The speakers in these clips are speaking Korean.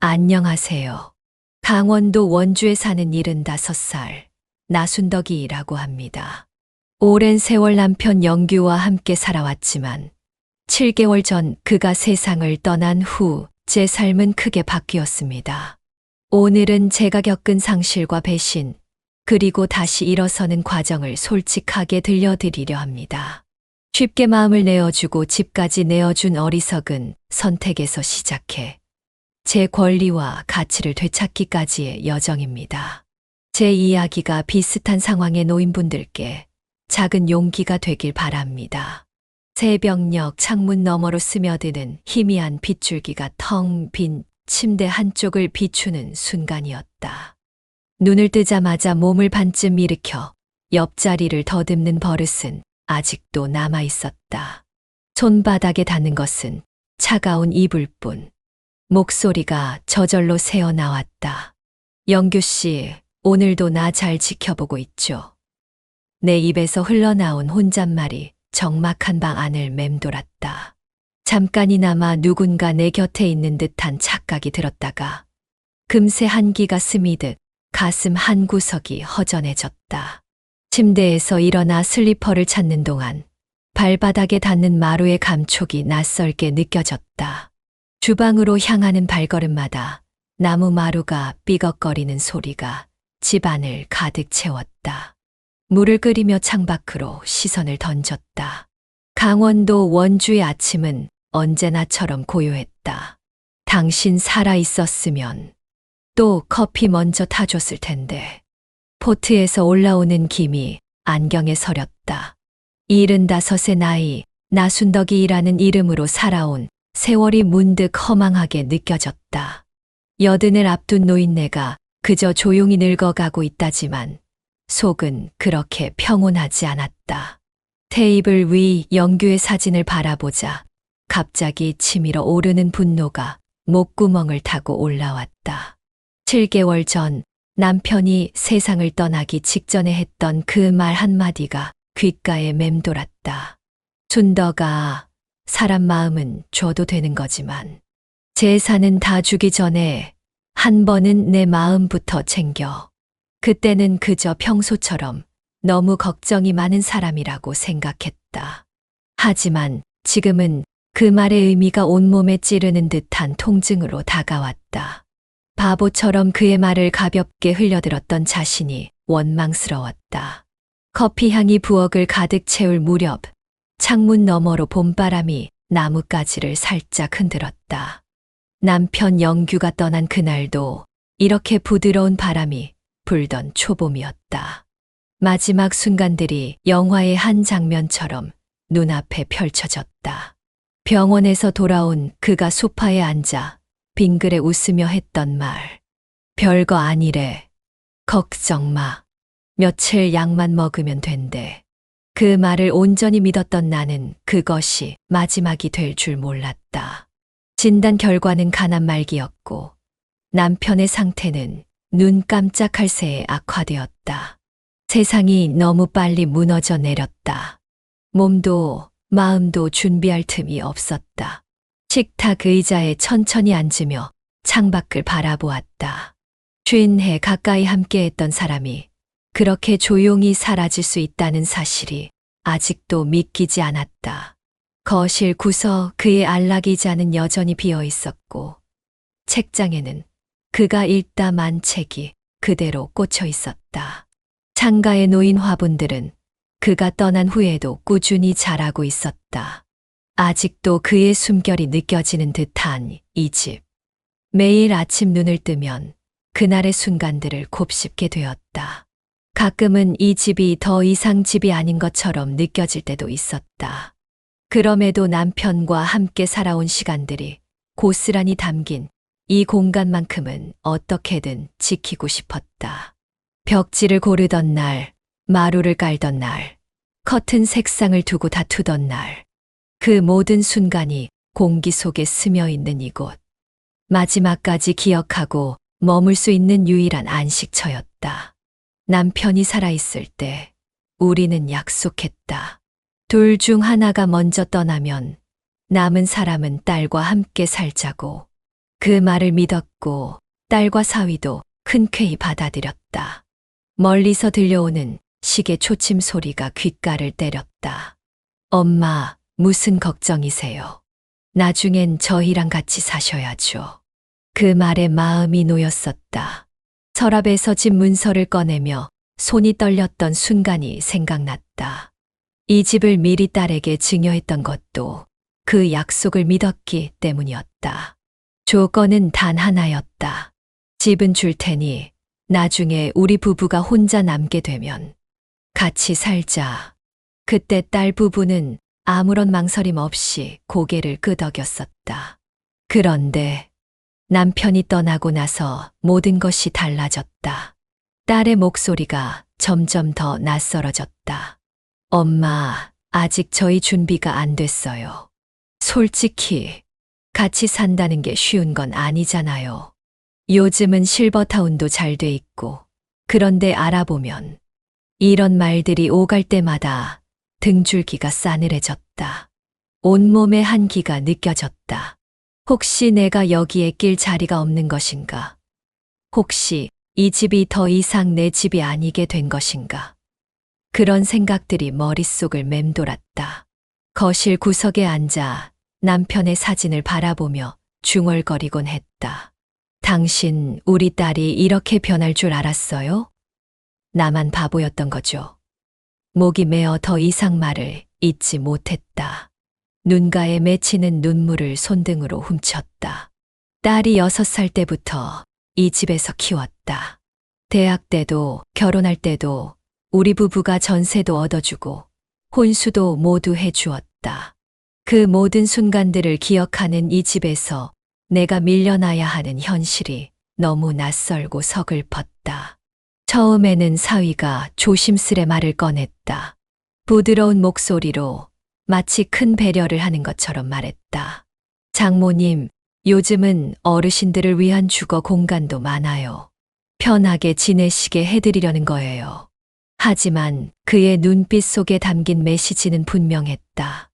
안녕하세요. 강원도 원주에 사는 75살 나순덕이라고 합니다. 오랜 세월 남편 영규와 함께 살아왔지만 7개월 전 그가 세상을 떠난 후 제 삶은 크게 바뀌었습니다. 오늘은 제가 겪은 상실과 배신, 그리고 다시 일어서는 과정을 솔직하게 들려드리려 합니다. 쉽게 마음을 내어주고 집까지 내어준 어리석은 선택에서 시작해 제 권리와 가치를 되찾기까지의 여정입니다. 제 이야기가 비슷한 상황에 놓인 분들께 작은 용기가 되길 바랍니다. 새벽녘 창문 너머로 스며드는 희미한 빗줄기가 텅 빈 침대 한쪽을 비추는 순간이었다. 눈을 뜨자마자 몸을 반쯤 일으켜 옆자리를 더듬는 버릇은 아직도 남아 있었다. 손바닥에 닿는 것은 차가운 이불뿐. 목소리가 저절로 새어나왔다. 영규 씨, 오늘도 나 잘 지켜보고 있죠? 내 입에서 흘러나온 혼잣말이 적막한 방 안을 맴돌았다. 잠깐이나마 누군가 내 곁에 있는 듯한 착각이 들었다가 금세 한기가 스미듯 가슴 한 구석이 허전해졌다. 침대에서 일어나 슬리퍼를 찾는 동안 발바닥에 닿는 마루의 감촉이 낯설게 느껴졌다. 주방으로 향하는 발걸음마다 나무 마루가 삐걱거리는 소리가 집안을 가득 채웠다. 물을 끓이며 창밖으로 시선을 던졌다. 강원도 원주의 아침은 언제나처럼 고요했다. 당신 살아 있었으면 또 커피 먼저 타줬을 텐데. 포트에서 올라오는 김이 안경에 서렸다. 75의 나이, 나순덕이라는 이름으로 살아온 세월이 문득 허망하게 느껴졌다. 80을 앞둔 노인네가 그저 조용히 늙어가고 있다지만 속은 그렇게 평온하지 않았다. 테이블 위 영규의 사진을 바라보자 갑자기 치밀어 오르는 분노가 목구멍을 타고 올라왔다. 7개월 전 남편이 세상을 떠나기 직전에 했던 그 말 한마디가 귓가에 맴돌았다. 순덕아, 사람 마음은 줘도 되는 거지만 재산은 다 주기 전에 한 번은 내 마음부터 챙겨. 그때는 그저 평소처럼 너무 걱정이 많은 사람이라고 생각했다. 하지만 지금은 그 말의 의미가 온몸에 찌르는 듯한 통증으로 다가왔다. 바보처럼 그의 말을 가볍게 흘려들었던 자신이 원망스러웠다. 커피 향이 부엌을 가득 채울 무렵 창문 너머로 봄바람이 나뭇가지를 살짝 흔들었다. 남편 영규가 떠난 그날도 이렇게 부드러운 바람이 불던 초봄이었다. 마지막 순간들이 영화의 한 장면처럼 눈앞에 펼쳐졌다. 병원에서 돌아온 그가 소파에 앉아 빙그레 웃으며 했던 말. 별거 아니래. 걱정 마. 며칠 약만 먹으면 된대. 그 말을 온전히 믿었던 나는 그것이 마지막이 될 줄 몰랐다. 진단 결과는 간암 말기였고 남편의 상태는 눈 깜짝할 새에 악화되었다. 세상이 너무 빨리 무너져 내렸다. 몸도 마음도 준비할 틈이 없었다. 식탁 의자에 천천히 앉으며 창밖을 바라보았다. 50해 가까이 함께했던 사람이 그렇게 조용히 사라질 수 있다는 사실이 아직도 믿기지 않았다. 거실 구석 그의 안락의자는 여전히 비어 있었고 책장에는 그가 읽다 만 책이 그대로 꽂혀 있었다. 창가에 놓인 화분들은 그가 떠난 후에도 꾸준히 자라고 있었다. 아직도 그의 숨결이 느껴지는 듯한 이 집. 매일 아침 눈을 뜨면 그날의 순간들을 곱씹게 되었다. 가끔은 이 집이 더 이상 집이 아닌 것처럼 느껴질 때도 있었다. 그럼에도 남편과 함께 살아온 시간들이 고스란히 담긴 이 공간만큼은 어떻게든 지키고 싶었다. 벽지를 고르던 날, 마루를 깔던 날, 커튼 색상을 두고 다투던 날, 그 모든 순간이 공기 속에 스며 있는 이곳. 마지막까지 기억하고 머물 수 있는 유일한 안식처였다. 남편이 살아있을 때 우리는 약속했다. 둘 중 하나가 먼저 떠나면 남은 사람은 딸과 함께 살자고. 그 말을 믿었고 딸과 사위도 흔쾌히 받아들였다. 멀리서 들려오는 시계 초침 소리가 귓가를 때렸다. 엄마, 무슨 걱정이세요? 나중엔 저희랑 같이 사셔야죠. 그 말에 마음이 놓였었다. 서랍에서 집 문서를 꺼내며 손이 떨렸던 순간이 생각났다. 이 집을 미리 딸에게 증여했던 것도 그 약속을 믿었기 때문이었다. 조건은 단 하나였다. 집은 줄 테니 나중에 우리 부부가 혼자 남게 되면 같이 살자. 그때 딸 부부는 아무런 망설임 없이 고개를 끄덕였었다. 그런데 남편이 떠나고 나서 모든 것이 달라졌다. 딸의 목소리가 점점 더 낯설어졌다. 엄마, 아직 저희 준비가 안 됐어요. 솔직히 같이 산다는 게 쉬운 건 아니잖아요. 요즘은 실버타운도 잘 돼 있고, 그런데 알아보면 이런 말들이 오갈 때마다 등줄기가 싸늘해졌다. 온몸에 한기가 느껴졌다. 혹시 내가 여기에 낄 자리가 없는 것인가? 혹시 이 집이 더 이상 내 집이 아니게 된 것인가? 그런 생각들이 머릿속을 맴돌았다. 거실 구석에 앉아 남편의 사진을 바라보며 중얼거리곤 했다. 당신, 우리 딸이 이렇게 변할 줄 알았어요? 나만 바보였던 거죠. 목이 메어 더 이상 말을 잇지 못했다. 눈가에 맺히는 눈물을 손등으로 훔쳤다. 딸이 6살 때부터 이 집에서 키웠다. 대학 때도 결혼할 때도 우리 부부가 전세도 얻어주고 혼수도 모두 해주었다. 그 모든 순간들을 기억하는 이 집에서 내가 밀려나야 하는 현실이 너무 낯설고 서글펐다. 처음에는 사위가 조심스레 말을 꺼냈다. 부드러운 목소리로 마치 큰 배려를 하는 것처럼 말했다. 장모님, 요즘은 어르신들을 위한 주거 공간도 많아요. 편하게 지내시게 해드리려는 거예요. 하지만 그의 눈빛 속에 담긴 메시지는 분명했다.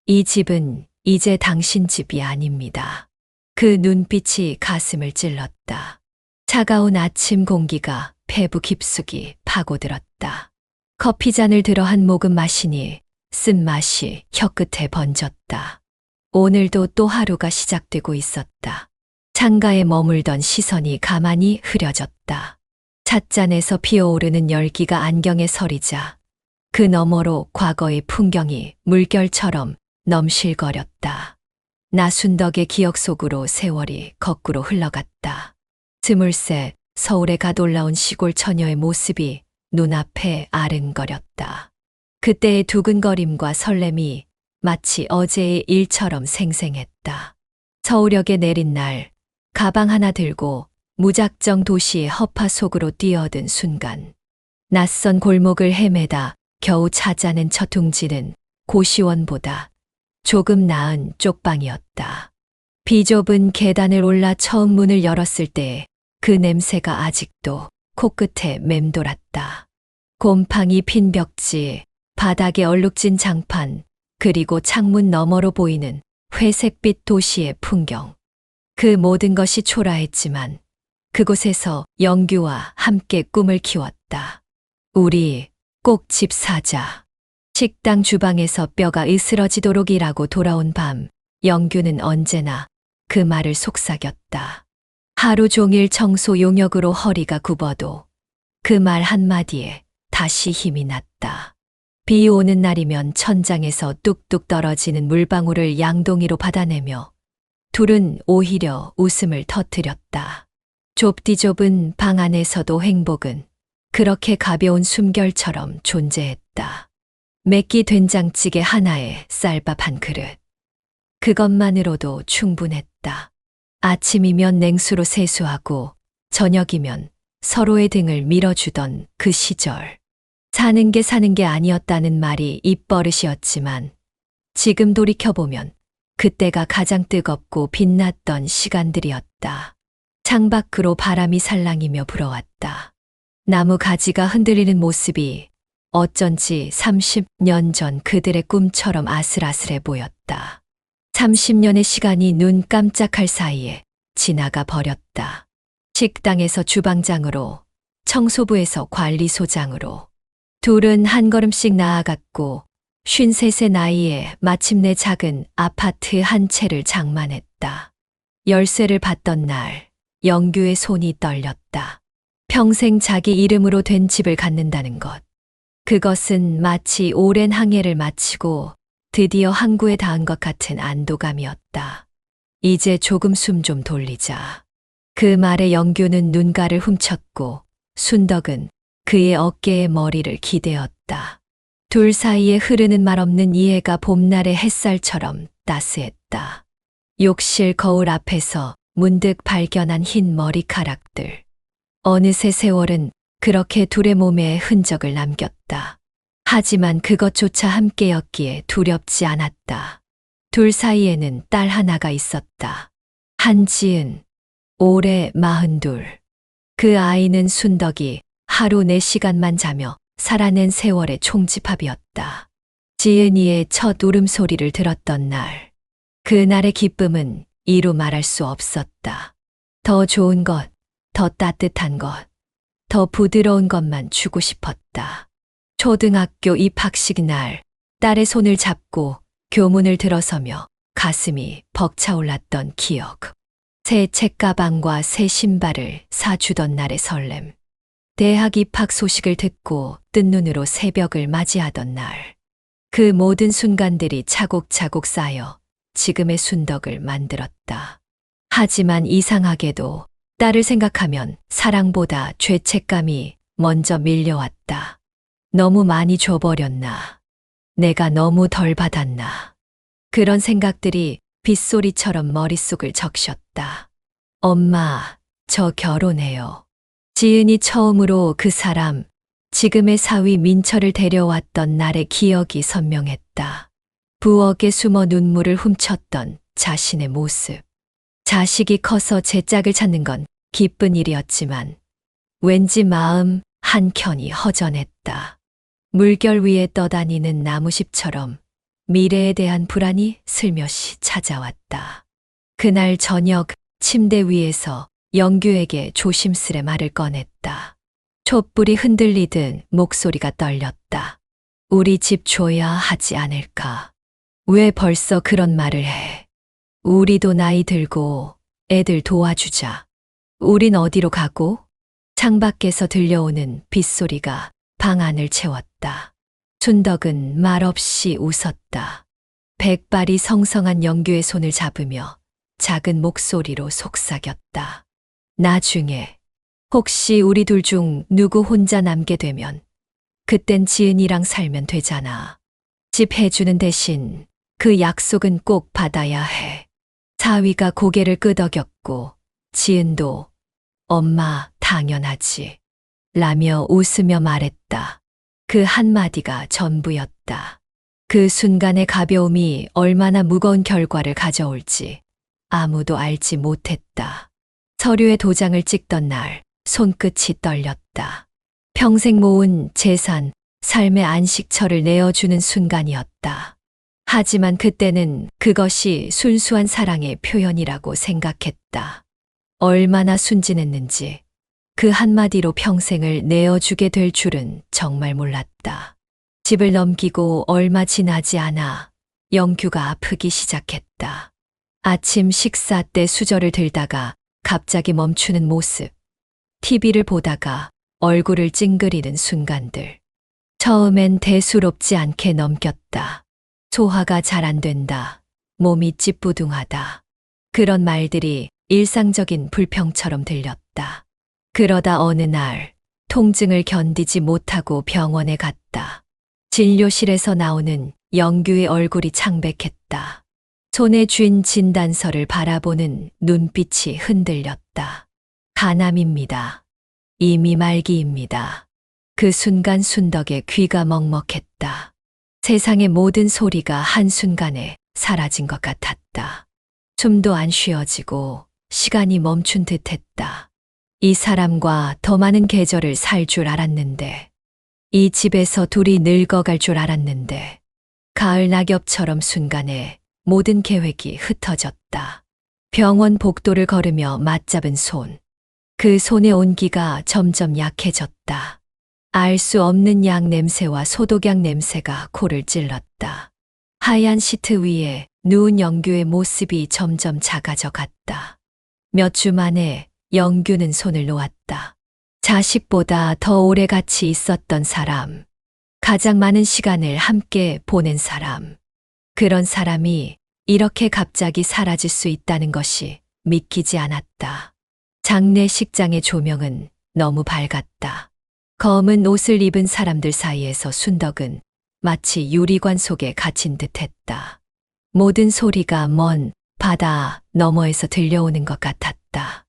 이 집은 이제 당신 집이 아닙니다. 그 눈빛이 가슴을 찔렀다. 차가운 아침 공기가 폐부 깊숙이 파고들었다. 커피잔을 들어 한 모금 마시니 쓴맛이 혀끝에 번졌다. 오늘도 또 하루가 시작되고 있었다. 창가에 머물던 시선이 가만히 흐려졌다. 찻잔에서 피어오르는 열기가 안경에 서리자 그 너머로 과거의 풍경이 물결처럼 넘실거렸다. 나순덕의 기억 속으로 세월이 거꾸로 흘러갔다. 스물셋 서울에 갓 올라온 시골 처녀의 모습이 눈앞에 아른거렸다. 그때의 두근거림과 설렘이 마치 어제의 일처럼 생생했다. 서울역에 내린 날 가방 하나 들고 무작정 도시의 허파 속으로 뛰어든 순간 낯선 골목을 헤매다 겨우 찾아낸 첫 둥지는 고시원보다 조금 나은 쪽방이었다. 비좁은 계단을 올라 처음 문을 열었을 때 그 냄새가 아직도 코끝에 맴돌았다. 곰팡이 핀 벽지, 바닥에 얼룩진 장판, 그리고 창문 너머로 보이는 회색빛 도시의 풍경. 그 모든 것이 초라했지만 그곳에서 영규와 함께 꿈을 키웠다. 우리 꼭 집 사자. 식당 주방에서 뼈가 으스러지도록 일하고 돌아온 밤, 영규는 언제나 그 말을 속삭였다. 하루 종일 청소 용역으로 허리가 굽어도 그 말 한마디에 다시 힘이 났다. 비 오는 날이면 천장에서 뚝뚝 떨어지는 물방울을 양동이로 받아내며 둘은 오히려 웃음을 터뜨렸다. 좁디좁은 방 안에서도 행복은 그렇게 가벼운 숨결처럼 존재했다. 맵기 된장찌개 하나에 쌀밥 한 그릇. 그것만으로도 충분했다. 아침이면 냉수로 세수하고 저녁이면 서로의 등을 밀어주던 그 시절. 사는 게 아니었다는 말이 입버릇이었지만 지금 돌이켜보면 그때가 가장 뜨겁고 빛났던 시간들이었다. 창밖으로 바람이 살랑이며 불어왔다. 나무 가지가 흔들리는 모습이 어쩐지 30년 전 그들의 꿈처럼 아슬아슬해 보였다. 30년의 시간이 눈 깜짝할 사이에 지나가 버렸다. 식당에서 주방장으로, 청소부에서 관리소장으로. 둘은 한 걸음씩 나아갔고 53의 나이에 마침내 작은 아파트 한 채를 장만했다. 열쇠를 받던 날 영규의 손이 떨렸다. 평생 자기 이름으로 된 집을 갖는다는 것. 그것은 마치 오랜 항해를 마치고 드디어 항구에 닿은 것 같은 안도감이었다. 이제 조금 숨 좀 돌리자. 그 말에 영규는 눈가를 훔쳤고 순덕은 그의 어깨에 머리를 기대었다. 둘 사이에 흐르는 말 없는 이해가 봄날의 햇살처럼 따스했다. 욕실 거울 앞에서 문득 발견한 흰 머리카락들. 어느새 세월은 그렇게 둘의 몸에 흔적을 남겼다. 하지만 그것조차 함께였기에 두렵지 않았다. 둘 사이에는 딸 하나가 있었다. 한지은, 올해 42. 그 아이는 순덕이 하루 4시간만 자며 살아낸 세월의 총집합이었다. 지은이의 첫 울음소리를 들었던 날. 그날의 기쁨은 이루 말할 수 없었다. 더 좋은 것, 더 따뜻한 것, 더 부드러운 것만 주고 싶었다. 초등학교 입학식 날, 딸의 손을 잡고 교문을 들어서며 가슴이 벅차올랐던 기억. 새 책가방과 새 신발을 사주던 날의 설렘. 대학 입학 소식을 듣고 뜬 눈으로 새벽을 맞이하던 날. 그 모든 순간들이 차곡차곡 쌓여 지금의 순덕을 만들었다. 하지만 이상하게도 딸을 생각하면 사랑보다 죄책감이 먼저 밀려왔다. 너무 많이 줘버렸나? 내가 너무 덜 받았나? 그런 생각들이 빗소리처럼 머릿속을 적셨다. 엄마, 저 결혼해요. 지은이 처음으로 그 사람, 지금의 사위 민철을 데려왔던 날의 기억이 선명했다. 부엌에 숨어 눈물을 훔쳤던 자신의 모습. 자식이 커서 제 짝을 찾는 건 기쁜 일이었지만 왠지 마음 한켠이 허전했다. 물결 위에 떠다니는 나무잎처럼 미래에 대한 불안이 슬며시 찾아왔다. 그날 저녁 침대 위에서 영규에게 조심스레 말을 꺼냈다. 촛불이 흔들리듯 목소리가 떨렸다. 우리 집 줘야 하지 않을까? 왜 벌써 그런 말을 해? 우리도 나이 들고 애들 도와주자. 우린 어디로 가고? 창밖에서 들려오는 빗소리가 방 안을 채웠다. 순덕은 말없이 웃었다. 백발이 성성한 영규의 손을 잡으며 작은 목소리로 속삭였다. 나중에 혹시 우리 둘 중 누구 혼자 남게 되면 그땐 지은이랑 살면 되잖아. 집 해주는 대신 그 약속은 꼭 받아야 해. 사위가 고개를 끄덕였고 지은도 엄마 당연하지 라며 웃으며 말했다. 그 한마디가 전부였다. 그 순간의 가벼움이 얼마나 무거운 결과를 가져올지 아무도 알지 못했다. 서류에 도장을 찍던 날 손끝이 떨렸다. 평생 모은 재산, 삶의 안식처를 내어주는 순간이었다. 하지만 그때는 그것이 순수한 사랑의 표현이라고 생각했다. 얼마나 순진했는지 그 한마디로 평생을 내어주게 될 줄은 정말 몰랐다. 집을 넘기고 얼마 지나지 않아 영규가 아프기 시작했다. 아침 식사 때 수저를 들다가 갑자기 멈추는 모습. TV를 보다가 얼굴을 찡그리는 순간들. 처음엔 대수롭지 않게 넘겼다. 소화가 잘 안 된다. 몸이 찌뿌둥하다. 그런 말들이 일상적인 불평처럼 들렸다. 그러다 어느 날 통증을 견디지 못하고 병원에 갔다. 진료실에서 나오는 영규의 얼굴이 창백했다. 손에 쥔 진단서를 바라보는 눈빛이 흔들렸다. 간암입니다. 이미 말기입니다. 그 순간 순덕의 귀가 먹먹했다. 세상의 모든 소리가 한순간에 사라진 것 같았다. 숨도 안 쉬어지고 시간이 멈춘 듯 했다. 이 사람과 더 많은 계절을 살 줄 알았는데, 이 집에서 둘이 늙어갈 줄 알았는데, 가을 낙엽처럼 순간에 모든 계획이 흩어졌다. 병원 복도를 걸으며 맞잡은 손. 그 손의 온기가 점점 약해졌다. 알 수 없는 약 냄새와 소독약 냄새가 코를 찔렀다. 하얀 시트 위에 누운 영규의 모습이 점점 작아져 갔다. 몇 주 만에 영규는 손을 놓았다. 자식보다 더 오래 같이 있었던 사람. 가장 많은 시간을 함께 보낸 사람. 그런 사람이 이렇게 갑자기 사라질 수 있다는 것이 믿기지 않았다. 장례식장의 조명은 너무 밝았다. 검은 옷을 입은 사람들 사이에서 순덕은 마치 유리관 속에 갇힌 듯 했다. 모든 소리가 먼 바다 너머에서 들려오는 것 같았다.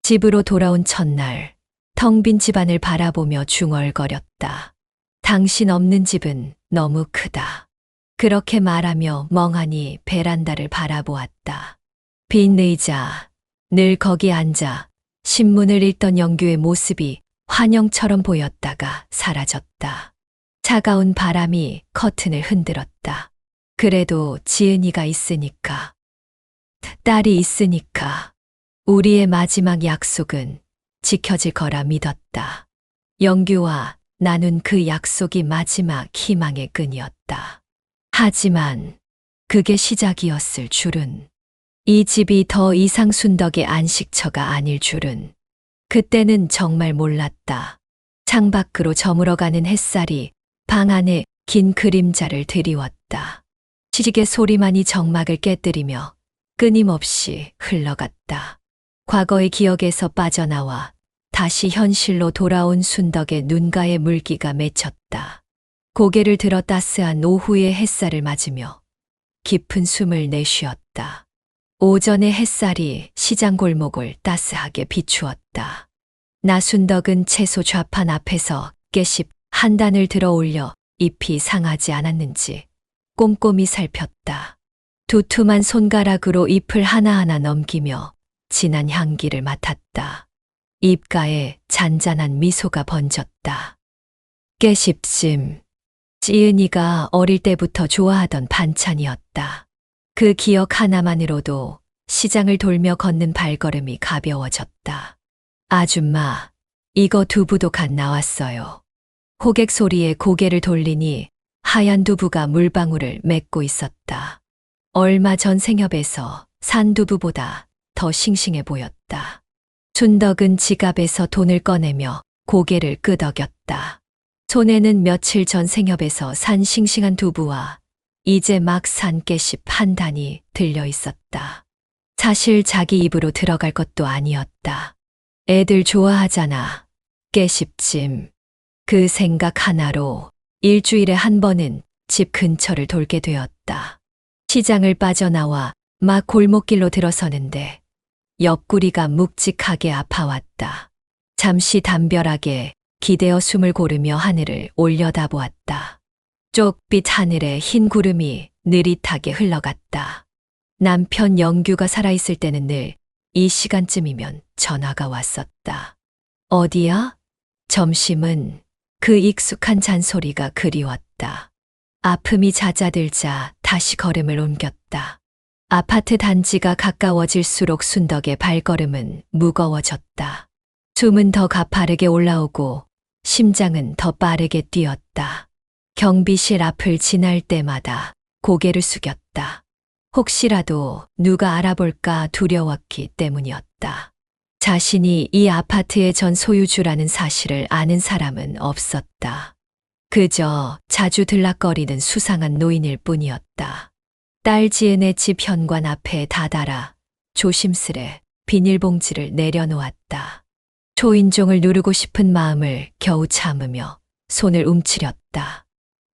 집으로 돌아온 첫날, 텅 빈 집안을 바라보며 중얼거렸다. 당신 없는 집은 너무 크다. 그렇게 말하며 멍하니 베란다를 바라보았다. 빈 의자, 늘 거기 앉아 신문을 읽던 영규의 모습이 환영처럼 보였다가 사라졌다. 차가운 바람이 커튼을 흔들었다. 그래도 지은이가 있으니까, 딸이 있으니까 우리의 마지막 약속은 지켜질 거라 믿었다. 영규와 나눈 그 약속이 마지막 희망의 끈이었다. 하지만 그게 시작이었을 줄은, 이 집이 더 이상 순덕의 안식처가 아닐 줄은 그때는 정말 몰랐다. 창밖으로 저물어가는 햇살이 방 안에 긴 그림자를 드리웠다. 시직의 소리만이 정막을 깨뜨리며 끊임없이 흘러갔다. 과거의 기억에서 빠져나와 다시 현실로 돌아온 순덕의 눈가에 물기가 맺혔다. 고개를 들어 따스한 오후의 햇살을 맞으며 깊은 숨을 내쉬었다. 오전의 햇살이 시장 골목을 따스하게 비추었다. 나순덕은 채소 좌판 앞에서 깨씹 한 단을 들어 올려 잎이 상하지 않았는지 꼼꼼히 살폈다. 두툼한 손가락으로 잎을 하나하나 넘기며 진한 향기를 맡았다. 입가에 잔잔한 미소가 번졌다. 깨씹찜. 지은이가 어릴 때부터 좋아하던 반찬이었다. 그 기억 하나만으로도 시장을 돌며 걷는 발걸음이 가벼워졌다. 아줌마, 이거 두부도 갓 나왔어요. 호객 소리에 고개를 돌리니 하얀 두부가 물방울을 맺고 있었다. 얼마 전 생협에서 산 두부보다 더 싱싱해 보였다. 순덕은 지갑에서 돈을 꺼내며 고개를 끄덕였다. 손에는 며칠 전 생협에서 산 싱싱한 두부와 이제 막 산 깨씹 한 단이 들려 있었다. 사실 자기 입으로 들어갈 것도 아니었다. 애들 좋아하잖아. 깨씹찜. 그 생각 하나로 일주일에 한 번은 집 근처를 돌게 되었다. 시장을 빠져나와 막 골목길로 들어서는데 옆구리가 묵직하게 아파왔다. 잠시 담벼락에 기대어 숨을 고르며 하늘을 올려다보았다. 쪽빛 하늘에 흰 구름이 느릿하게 흘러갔다. 남편 영규가 살아있을 때는 늘 이 시간쯤이면 전화가 왔었다. 어디야? 점심은? 그 익숙한 잔소리가 그리웠다. 아픔이 잦아들자 다시 걸음을 옮겼다. 아파트 단지가 가까워질수록 순덕의 발걸음은 무거워졌다. 숨은 더 가파르게 올라오고 심장은 더 빠르게 뛰었다. 경비실 앞을 지날 때마다 고개를 숙였다. 혹시라도 누가 알아볼까 두려웠기 때문이었다. 자신이 이 아파트의 전 소유주라는 사실을 아는 사람은 없었다. 그저 자주 들락거리는 수상한 노인일 뿐이었다. 딸 지은의 집 현관 앞에 다다라 조심스레 비닐봉지를 내려놓았다. 초인종을 누르고 싶은 마음을 겨우 참으며 손을 움츠렸다.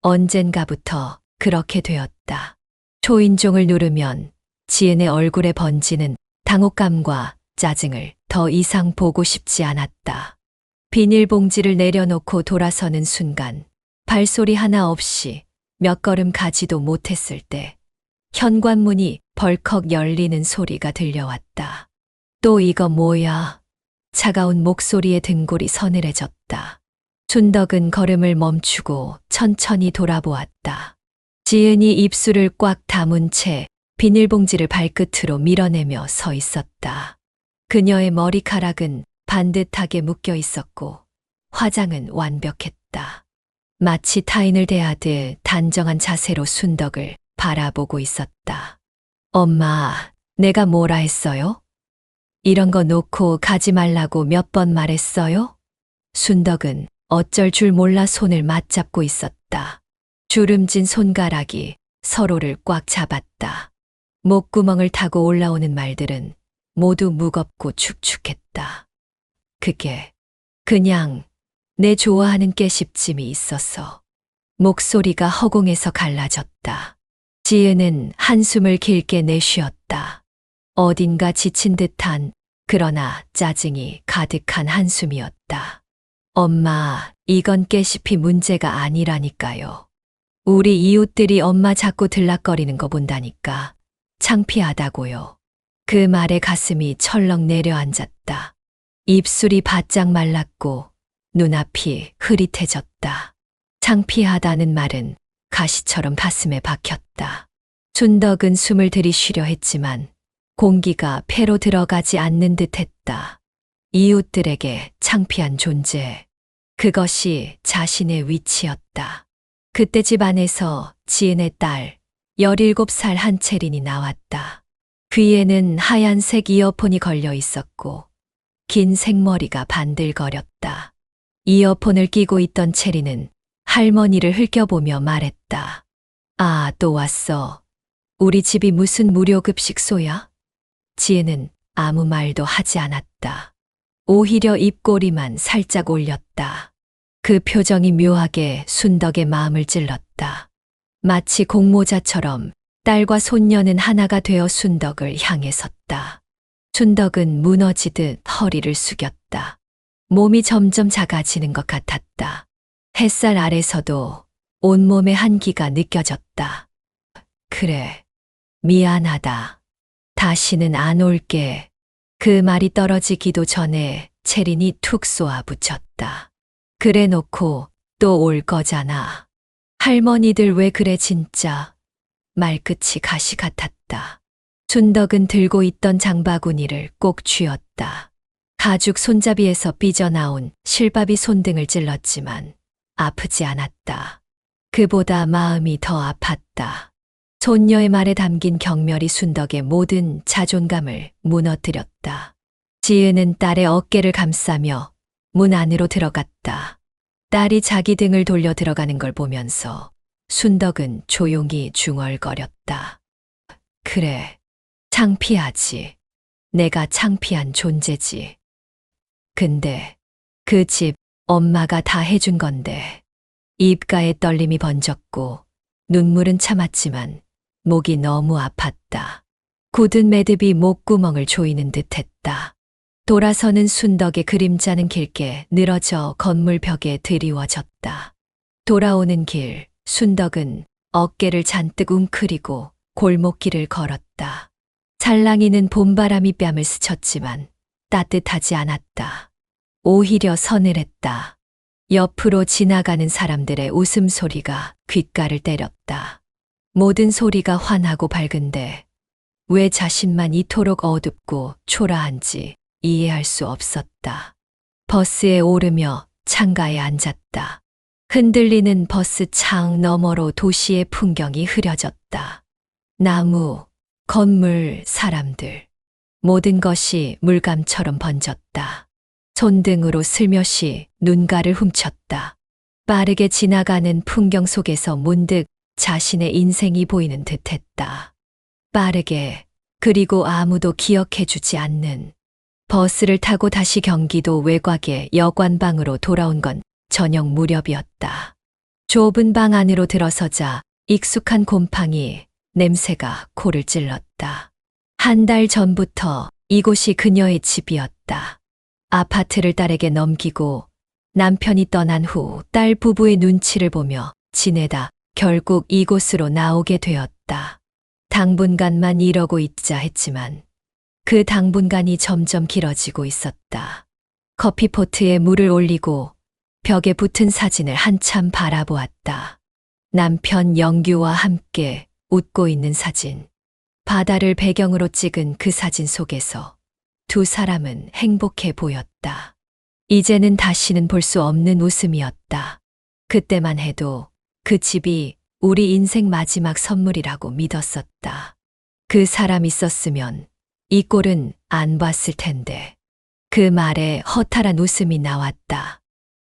언젠가부터 그렇게 되었다. 초인종을 누르면 지은의 얼굴에 번지는 당혹감과 짜증을 더 이상 보고 싶지 않았다. 비닐봉지를 내려놓고 돌아서는 순간 발소리 하나 없이 몇 걸음 가지도 못했을 때 현관문이 벌컥 열리는 소리가 들려왔다. 또 이거 뭐야? 차가운 목소리에 등골이 서늘해졌다. 순덕은 걸음을 멈추고 천천히 돌아보았다. 지은이 입술을 꽉 다문 채 비닐봉지를 발끝으로 밀어내며 서 있었다. 그녀의 머리카락은 반듯하게 묶여 있었고 화장은 완벽했다. 마치 타인을 대하듯 단정한 자세로 순덕을 바라보고 있었다. 엄마, 내가 뭐라 했어요? 이런 거 놓고 가지 말라고 몇 번 말했어요? 순덕은 어쩔 줄 몰라 손을 맞잡고 있었다. 주름진 손가락이 서로를 꽉 잡았다. 목구멍을 타고 올라오는 말들은 모두 무겁고 축축했다. 그게 그냥 내 좋아하는 깨씹짐이 있어서 목소리가 허공에서 갈라졌다. 지은은 한숨을 길게 내쉬었다. 어딘가 지친 듯한 그러나 짜증이 가득한 한숨이었다. 엄마, 이건 깨씹이 문제가 아니라니까요. 우리 이웃들이 엄마 자꾸 들락거리는 거 본다니까 창피하다고요. 그 말에 가슴이 철렁 내려앉았다. 입술이 바짝 말랐고 눈앞이 흐릿해졌다. 창피하다는 말은 가시처럼 가슴에 박혔다. 순덕은 숨을 들이쉬려 했지만 공기가 폐로 들어가지 않는 듯했다. 이웃들에게 창피한 존재. 그것이 자신의 위치였다. 그때 집 안에서 지은의 딸 17살 한채린이 나왔다. 귀에는 하얀색 이어폰이 걸려 있었고 긴 생머리가 반들거렸다. 이어폰을 끼고 있던 채린은 할머니를 흘겨보며 말했다. 아, 또 왔어. 우리 집이 무슨 무료급식소야? 지은은 아무 말도 하지 않았다. 오히려 입꼬리만 살짝 올렸다. 그 표정이 묘하게 순덕의 마음을 찔렀다. 마치 공모자처럼 딸과 손녀는 하나가 되어 순덕을 향해 섰다. 순덕은 무너지듯 허리를 숙였다. 몸이 점점 작아지는 것 같았다. 햇살 아래서도 온몸의 한기가 느껴졌다. 그래, 미안하다. 다시는 안 올게. 그 말이 떨어지기도 전에 채린이 툭 쏘아붙였다. 그래 놓고 또 올 거잖아. 할머니들 왜 그래 진짜. 말끝이 가시 같았다. 순덕은 들고 있던 장바구니를 꼭 쥐었다. 가죽 손잡이에서 삐져나온 실밥이 손등을 찔렀지만 아프지 않았다. 그보다 마음이 더 아팠다. 손녀의 말에 담긴 경멸이 순덕의 모든 자존감을 무너뜨렸다. 지은은 딸의 어깨를 감싸며 문 안으로 들어갔다. 딸이 자기 등을 돌려 들어가는 걸 보면서 순덕은 조용히 중얼거렸다. 그래, 창피하지. 내가 창피한 존재지. 근데 그 집 엄마가 다 해준 건데. 입가에 떨림이 번졌고 눈물은 참았지만 목이 너무 아팠다. 굳은 매듭이 목구멍을 조이는 듯했다. 돌아서는 순덕의 그림자는 길게 늘어져 건물 벽에 드리워졌다. 돌아오는 길, 순덕은 어깨를 잔뜩 웅크리고 골목길을 걸었다. 살랑이는 봄바람이 뺨을 스쳤지만 따뜻하지 않았다. 오히려 서늘했다. 옆으로 지나가는 사람들의 웃음소리가 귓가를 때렸다. 모든 소리가 환하고 밝은데 왜 자신만 이토록 어둡고 초라한지 이해할 수 없었다. 버스에 오르며 창가에 앉았다. 흔들리는 버스 창 너머로 도시의 풍경이 흐려졌다. 나무, 건물, 사람들. 모든 것이 물감처럼 번졌다. 손등으로 슬며시 눈가를 훔쳤다. 빠르게 지나가는 풍경 속에서 문득 자신의 인생이 보이는 듯했다. 빠르게, 그리고 아무도 기억해주지 않는. 버스를 타고 다시 경기도 외곽의 여관방으로 돌아온 건 저녁 무렵이었다. 좁은 방 안으로 들어서자 익숙한 곰팡이 냄새가 코를 찔렀다. 한 달 전부터 이곳이 그녀의 집이었다. 아파트를 딸에게 넘기고 남편이 떠난 후 딸 부부의 눈치를 보며 지내다 결국 이곳으로 나오게 되었다. 당분간만 이러고 있자 했지만 그 당분간이 점점 길어지고 있었다. 커피포트에 물을 올리고 벽에 붙은 사진을 한참 바라보았다. 남편 영규와 함께 웃고 있는 사진. 바다를 배경으로 찍은 그 사진 속에서 두 사람은 행복해 보였다. 이제는 다시는 볼 수 없는 웃음이었다. 그때만 해도 그 집이 우리 인생 마지막 선물이라고 믿었었다. 그 사람 있었으면 이 꼴은 안 봤을 텐데. 그 말에 허탈한 웃음이 나왔다.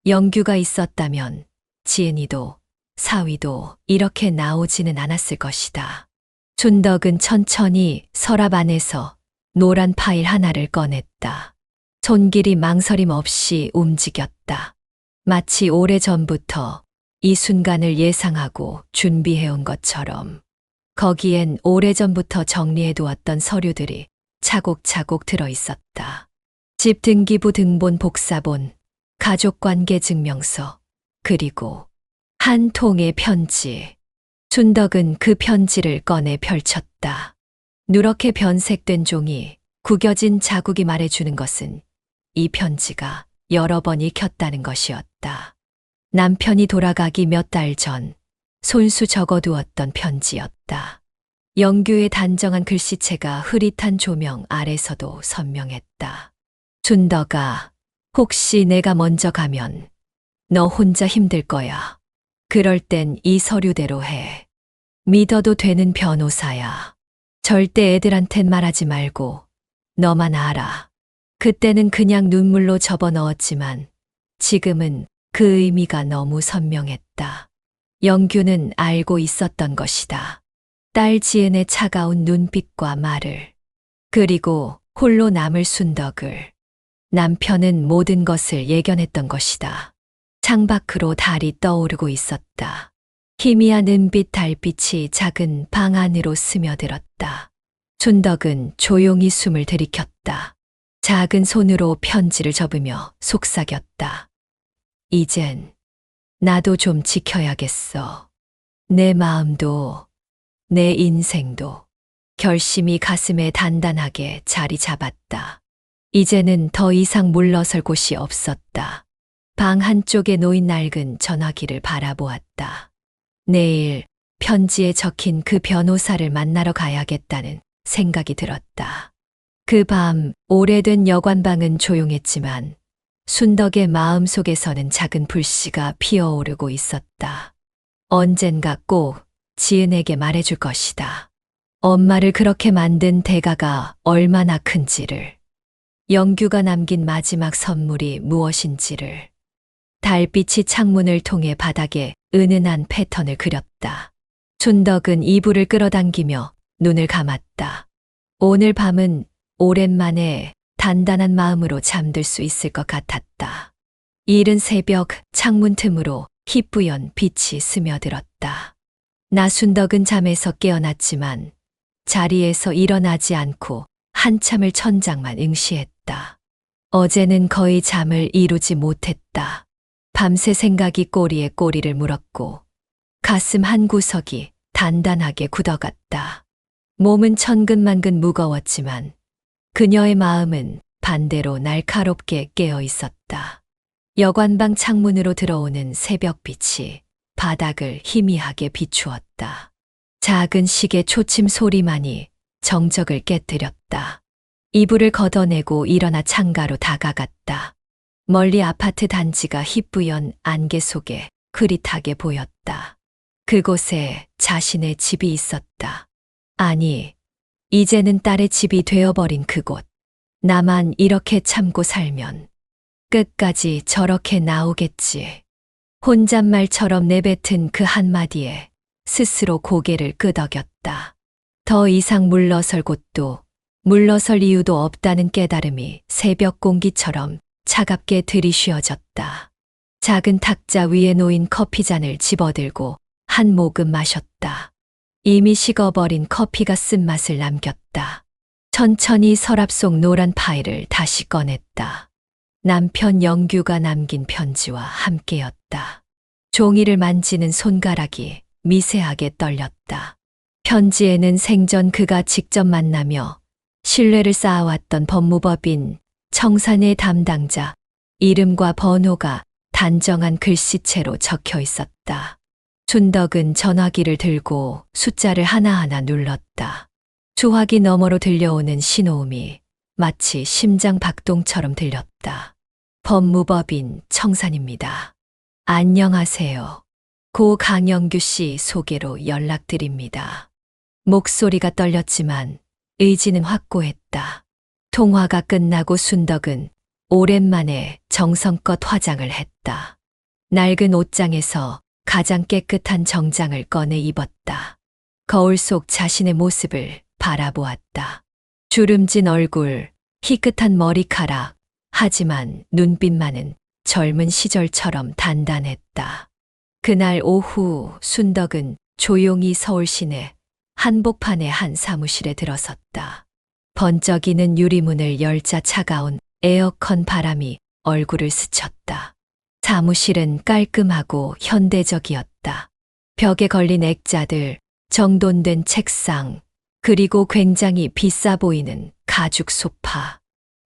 영규가 있었다면 지은이도 사위도 이렇게 나오지는 않았을 것이다. 춘덕은 천천히 서랍 안에서 노란 파일 하나를 꺼냈다. 손길이 망설임 없이 움직였다. 마치 오래전부터 이 순간을 예상하고 준비해온 것처럼. 거기엔 오래전부터 정리해두었던 서류들이 차곡차곡 들어있었다. 집 등기부 등본 복사본, 가족관계 증명서, 그리고 한 통의 편지. 춘덕은 그 편지를 꺼내 펼쳤다. 누렇게 변색된 종이 구겨진 자국이 말해주는 것은 이 편지가 여러 번 읽혔다는 것이었다. 남편이 돌아가기 몇 달 전 손수 적어두었던 편지였다. 영규의 단정한 글씨체가 흐릿한 조명 아래서도 선명했다. 춘덕아, 혹시 내가 먼저 가면 너 혼자 힘들 거야. 그럴 땐 이 서류대로 해. 믿어도 되는 변호사야. 절대 애들한텐 말하지 말고 너만 알아. 그때는 그냥 눈물로 접어넣었지만 지금은 그 의미가 너무 선명했다. 영규는 알고 있었던 것이다. 딸 지은의 차가운 눈빛과 말을. 그리고 홀로 남을 순덕을. 남편은 모든 것을 예견했던 것이다. 창밖으로 달이 떠오르고 있었다. 희미한 은빛 달빛이 작은 방 안으로 스며들었다. 춘덕은 조용히 숨을 들이켰다. 작은 손으로 편지를 접으며 속삭였다. 이젠 나도 좀 지켜야겠어. 내 마음도, 내 인생도. 결심이 가슴에 단단하게 자리 잡았다. 이제는 더 이상 물러설 곳이 없었다. 방 한쪽에 놓인 낡은 전화기를 바라보았다. 내일 편지에 적힌 그 변호사를 만나러 가야겠다는 생각이 들었다. 그 밤 오래된 여관방은 조용했지만 순덕의 마음속에서는 작은 불씨가 피어오르고 있었다. 언젠가 꼭 지은에게 말해줄 것이다. 엄마를 그렇게 만든 대가가 얼마나 큰지를. 영규가 남긴 마지막 선물이 무엇인지를. 달빛이 창문을 통해 바닥에 은은한 패턴을 그렸다. 춘덕은 이불을 끌어당기며 눈을 감았다. 오늘 밤은 오랜만에 단단한 마음으로 잠들 수 있을 것 같았다. 이른 새벽 창문 틈으로 희뿌연 빛이 스며들었다. 나순덕은 잠에서 깨어났지만 자리에서 일어나지 않고 한참을 천장만 응시했다. 어제는 거의 잠을 이루지 못했다. 밤새 생각이 꼬리에 꼬리를 물었고 가슴 한 구석이 단단하게 굳어갔다. 몸은 천근만근 무거웠지만 그녀의 마음은 반대로 날카롭게 깨어 있었다. 여관방 창문으로 들어오는 새벽빛이 바닥을 희미하게 비추었다. 작은 시계 초침 소리만이 정적을 깨뜨렸다. 이불을 걷어내고 일어나 창가로 다가갔다. 멀리 아파트 단지가 희뿌연 안개 속에 흐릿하게 보였다. 그곳에 자신의 집이 있었다. 아니, 이제는 딸의 집이 되어버린 그곳. 나만 이렇게 참고 살면 끝까지 저렇게 나오겠지. 혼잣말처럼 내뱉은 그 한마디에 스스로 고개를 끄덕였다. 더 이상 물러설 곳도 물러설 이유도 없다는 깨달음이 새벽 공기처럼 차갑게 들이쉬어졌다. 작은 탁자 위에 놓인 커피잔을 집어들고 한 모금 마셨다. 이미 식어버린 커피가 쓴맛을 남겼다. 천천히 서랍 속 노란 파일을 다시 꺼냈다. 남편 영규가 남긴 편지와 함께였다. 종이를 만지는 손가락이 미세하게 떨렸다. 편지에는 생전 그가 직접 만나며 신뢰를 쌓아왔던 법무법인 청산의 담당자 이름과 번호가 단정한 글씨체로 적혀 있었다. 춘덕은 전화기를 들고 숫자를 하나하나 눌렀다. 수화기 너머로 들려오는 신호음이 마치 심장 박동처럼 들렸다. 법무법인 청산입니다. 안녕하세요. 고 강영규 씨 소개로 연락드립니다. 목소리가 떨렸지만 의지는 확고했다. 통화가 끝나고 순덕은 오랜만에 정성껏 화장을 했다. 낡은 옷장에서 가장 깨끗한 정장을 꺼내 입었다. 거울 속 자신의 모습을 바라보았다. 주름진 얼굴, 희끗한 머리카락, 하지만 눈빛만은 젊은 시절처럼 단단했다. 그날 오후 순덕은 조용히 서울 시내 한복판의 한 사무실에 들어섰다. 번쩍이는 유리문을 열자 차가운 에어컨 바람이 얼굴을 스쳤다. 사무실은 깔끔하고 현대적이었다. 벽에 걸린 액자들, 정돈된 책상, 그리고 굉장히 비싸 보이는 가죽 소파.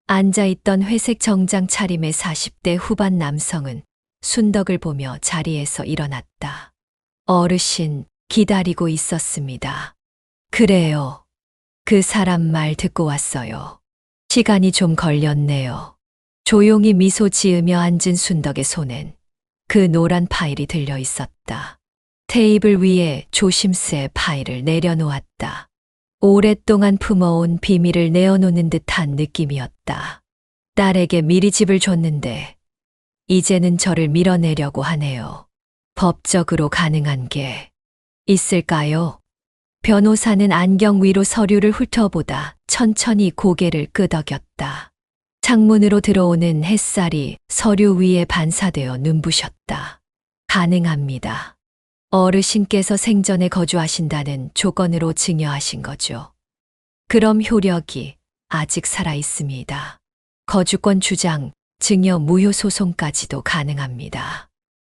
앉아있던 회색 정장 차림의 40대 후반 남성은 순덕을 보며 자리에서 일어났다. 어르신, 기다리고 있었습니다. 그래요. 그 사람 말 듣고 왔어요. 시간이 좀 걸렸네요. 조용히 미소 지으며 앉은 순덕의 손엔 그 노란 파일이 들려 있었다. 테이블 위에 조심스레 파일을 내려놓았다. 오랫동안 품어온 비밀을 내어놓는 듯한 느낌이었다. 딸에게 미리 집을 줬는데 이제는 저를 밀어내려고 하네요. 법적으로 가능한 게 있을까요? 변호사는 안경 위로 서류를 훑어보다 천천히 고개를 끄덕였다. 창문으로 들어오는 햇살이 서류 위에 반사되어 눈부셨다. 가능합니다. 어르신께서 생전에 거주하신다는 조건으로 증여하신 거죠. 그럼 효력이 아직 살아 있습니다. 거주권 주장, 증여 무효 소송까지도 가능합니다.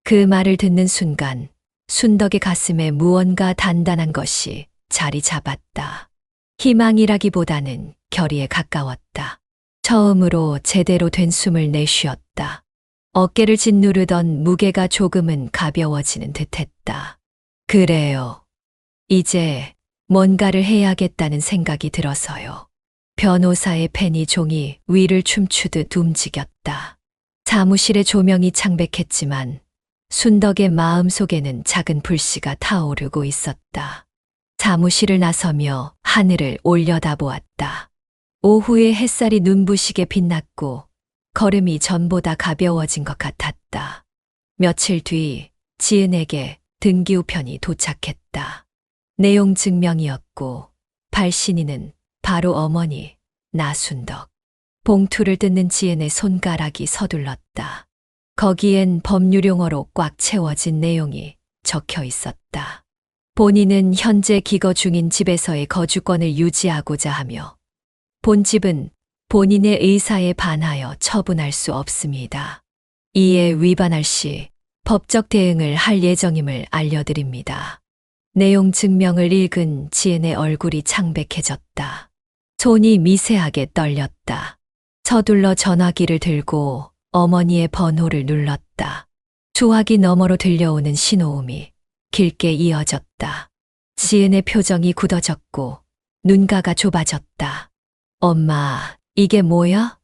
그 말을 듣는 순간 순덕의 가슴에 무언가 단단한 것이 자리 잡았다. 희망이라기보다는 결의에 가까웠다. 처음으로 제대로 된 숨을 내쉬었다. 어깨를 짓누르던 무게가 조금은 가벼워지는 듯했다. 그래요. 이제 뭔가를 해야겠다는 생각이 들어서요. 변호사의 펜이 종이 위를 춤추듯 움직였다. 사무실의 조명이 창백했지만 순덕의 마음속에는 작은 불씨가 타오르고 있었다. 사무실을 나서며 하늘을 올려다보았다. 오후의 햇살이 눈부시게 빛났고 걸음이 전보다 가벼워진 것 같았다. 며칠 뒤 지은에게 등기우편이 도착했다. 내용 증명이었고 발신인은 바로 어머니 나순덕. 봉투를 뜯는 지은의 손가락이 서둘렀다. 거기엔 법률 용어로 꽉 채워진 내용이 적혀 있었다. 본인은 현재 기거 중인 집에서의 거주권을 유지하고자 하며 본집은 본인의 의사에 반하여 처분할 수 없습니다. 이에 위반할 시 법적 대응을 할 예정임을 알려드립니다. 내용 증명을 읽은 지은의 얼굴이 창백해졌다. 손이 미세하게 떨렸다. 서둘러 전화기를 들고 어머니의 번호를 눌렀다. 수화기 너머로 들려오는 신호음이 길게 이어졌다. 지은의 표정이 굳어졌고 눈가가 좁아졌다. 엄마, 이게 뭐야?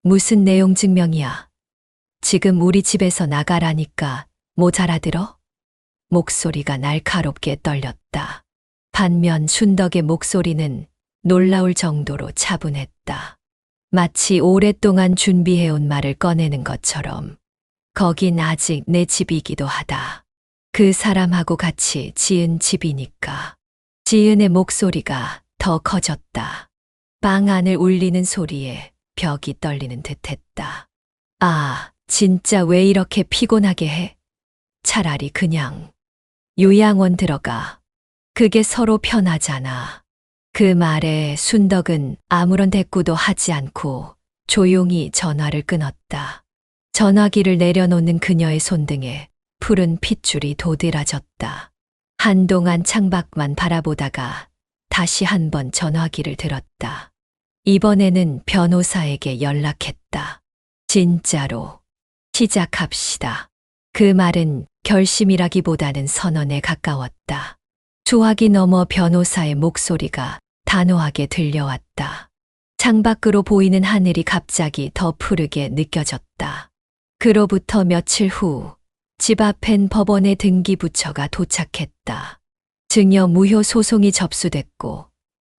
무슨 내용 증명이야? 지금 우리 집에서 나가라니까 뭐 잘 알아들어? 목소리가 날카롭게 떨렸다. 반면 순덕의 목소리는 놀라울 정도로 차분했다. 마치 오랫동안 준비해온 말을 꺼내는 것처럼. 거긴 아직 내 집이기도 하다. 그 사람하고 같이 지은 집이니까. 지은의 목소리가 더 커졌다. 방 안을 울리는 소리에 벽이 떨리는 듯했다. 아, 진짜 왜 이렇게 피곤하게 해? 차라리 그냥 요양원 들어가. 그게 서로 편하잖아. 그 말에 순덕은 아무런 대꾸도 하지 않고 조용히 전화를 끊었다. 전화기를 내려놓는 그녀의 손등에 푸른 핏줄이 도드라졌다. 한동안 창밖만 바라보다가 다시 한번 전화기를 들었다. 이번에는 변호사에게 연락했다. 진짜로 시작합시다. 그 말은 결심이라기보다는 선언에 가까웠다. 수화기 너머 변호사의 목소리가 단호하게 들려왔다. 창밖으로 보이는 하늘이 갑자기 더 푸르게 느껴졌다. 그로부터 며칠 후 집 앞엔 법원의 등기부처가 도착했다. 증여 무효 소송이 접수됐고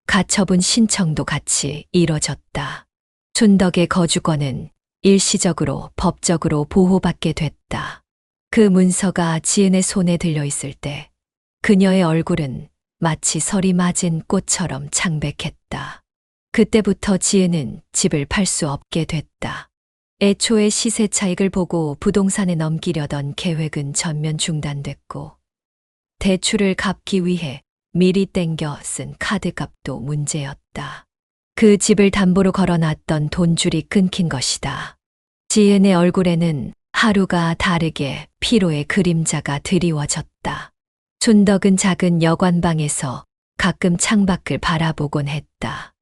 가처분 신청도 같이 이뤄졌다. 춘덕의 거주권은 일시적으로 법적으로 보호받게 됐다. 그 문서가 지은의 손에 들려 있을 때 그녀의 얼굴은 마치 설이 맞은 꽃처럼 창백했다. 그때부터 지은은 집을 팔 수 없게 됐다. 애초에 시세 차익을 보고 부동산에 넘기려던 계획은 전면 중단됐고 대출을 갚기 위해 미리 땡겨 쓴 카드값도 문제였다. 그 집을 담보로 걸어놨던 돈줄이 끊긴 것이다. 지은의 얼굴에는 하루가 다르게 피로의 그림자가 드리워졌다. 춘덕은 작은 여관방에서 가끔 창밖을 바라보곤 했다.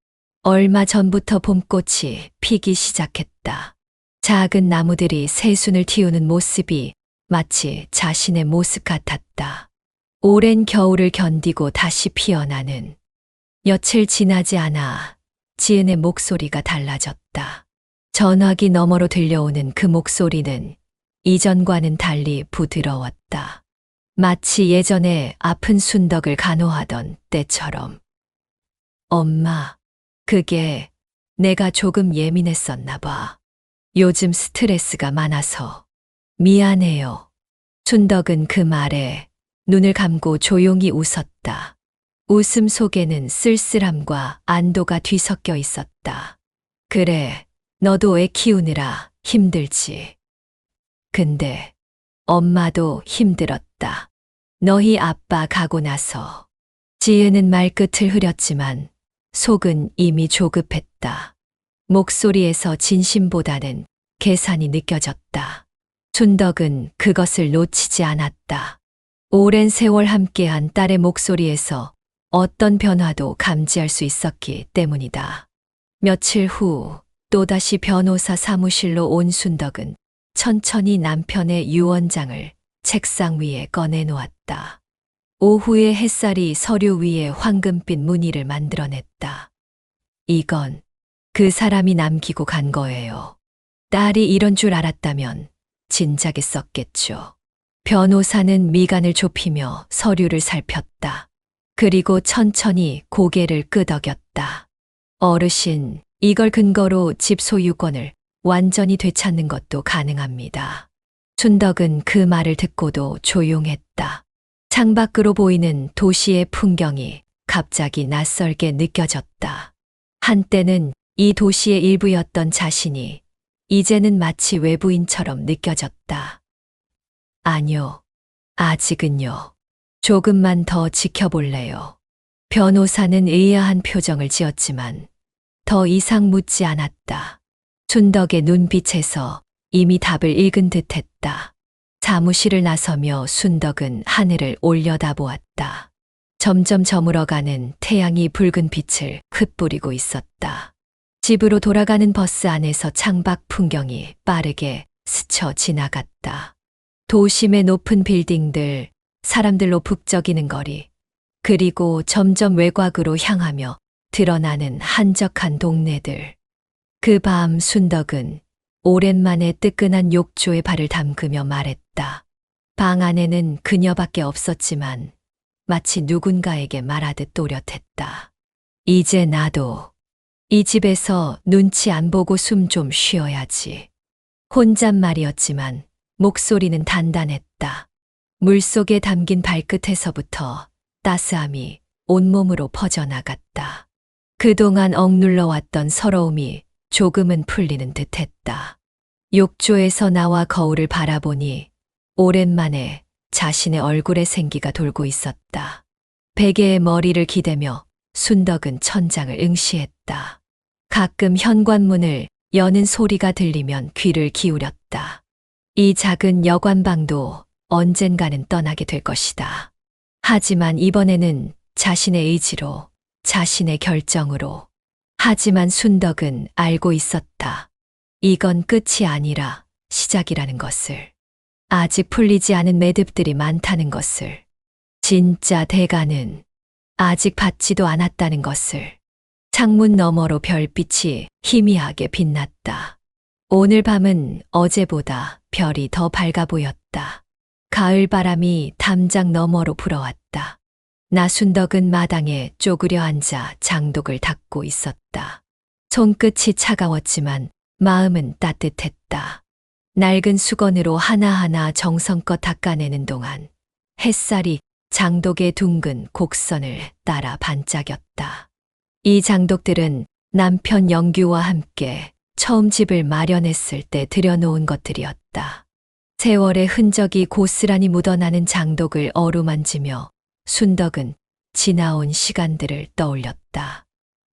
얼마 전부터 봄꽃이 피기 시작했다. 작은 나무들이 새순을 틔우는 모습이 마치 자신의 모습 같았다. 오랜 겨울을 견디고 다시 피어나는. 며칠 지나지 않아 지은의 목소리가 달라졌다. 전화기 너머로 들려오는 그 목소리는 이전과는 달리 부드러웠다. 마치 예전에 아픈 순덕을 간호하던 때처럼. 엄마, 그게 내가 조금 예민했었나 봐. 요즘 스트레스가 많아서 미안해요. 춘덕은 그 말에 눈을 감고 조용히 웃었다. 웃음 속에는 쓸쓸함과 안도가 뒤섞여 있었다. 그래, 너도 애 키우느라 힘들지. 근데 엄마도 힘들었다. 너희 아빠 가고 나서. 지은은 말끝을 흐렸지만 속은 이미 조급했다. 목소리에서 진심보다는 계산이 느껴졌다. 춘덕은 그것을 놓치지 않았다. 오랜 세월 함께한 딸의 목소리에서 어떤 변화도 감지할 수 있었기 때문이다. 며칠 후 또다시 변호사 사무실로 온 순덕은 천천히 남편의 유언장을 책상 위에 꺼내놓았다. 오후의 햇살이 서류 위에 황금빛 무늬를 만들어냈다. 이건 그 사람이 남기고 간 거예요. 딸이 이런 줄 알았다면 진작에 썼겠죠. 변호사는 미간을 좁히며 서류를 살폈다. 그리고 천천히 고개를 끄덕였다. 어르신, 이걸 근거로 집 소유권을 완전히 되찾는 것도 가능합니다. 춘덕은 그 말을 듣고도 조용했다. 창밖으로 보이는 도시의 풍경이 갑자기 낯설게 느껴졌다. 한때는 이 도시의 일부였던 자신이 이제는 마치 외부인처럼 느껴졌다. 아니요, 아직은요. 조금만 더 지켜볼래요. 변호사는 의아한 표정을 지었지만 더 이상 묻지 않았다. 춘덕의 눈빛에서 이미 답을 읽은 듯했다. 사무실을 나서며 순덕은 하늘을 올려다보았다. 점점 저물어가는 태양이 붉은 빛을 흩뿌리고 있었다. 집으로 돌아가는 버스 안에서 창밖 풍경이 빠르게 스쳐 지나갔다. 도심의 높은 빌딩들, 사람들로 북적이는 거리, 그리고 점점 외곽으로 향하며 드러나는 한적한 동네들. 그 밤 순덕은 오랜만에 뜨끈한 욕조에 발을 담그며 말했다. 방 안에는 그녀밖에 없었지만 마치 누군가에게 말하듯 또렷했다. 이제 나도 이 집에서 눈치 안 보고 숨 좀 쉬어야지. 혼잣말이었지만 목소리는 단단했다. 물속에 담긴 발끝에서부터 따스함이 온몸으로 퍼져나갔다. 그동안 억눌러왔던 서러움이 조금은 풀리는 듯했다. 욕조에서 나와 거울을 바라보니 오랜만에 자신의 얼굴에 생기가 돌고 있었다. 베개에 머리를 기대며 순덕은 천장을 응시했다. 가끔 현관문을 여는 소리가 들리면 귀를 기울였다. 이 작은 여관방도 언젠가는 떠나게 될 것이다. 하지만 이번에는 자신의 의지로, 자신의 결정으로. 하지만 순덕은 알고 있었다. 이건 끝이 아니라 시작이라는 것을. 아직 풀리지 않은 매듭들이 많다는 것을. 진짜 대가는 아직 받지도 않았다는 것을. 창문 너머로 별빛이 희미하게 빛났다. 오늘 밤은 어제보다 별이 더 밝아 보였다. 가을 바람이 담장 너머로 불어왔다. 나순덕은 마당에 쪼그려 앉아 장독을 닦고 있었다. 손끝이 차가웠지만 마음은 따뜻했다. 낡은 수건으로 하나하나 정성껏 닦아내는 동안 햇살이 장독의 둥근 곡선을 따라 반짝였다. 이 장독들은 남편 영규와 함께 처음 집을 마련했을 때 들여놓은 것들이었다. 세월의 흔적이 고스란히 묻어나는 장독을 어루만지며 순덕은 지나온 시간들을 떠올렸다.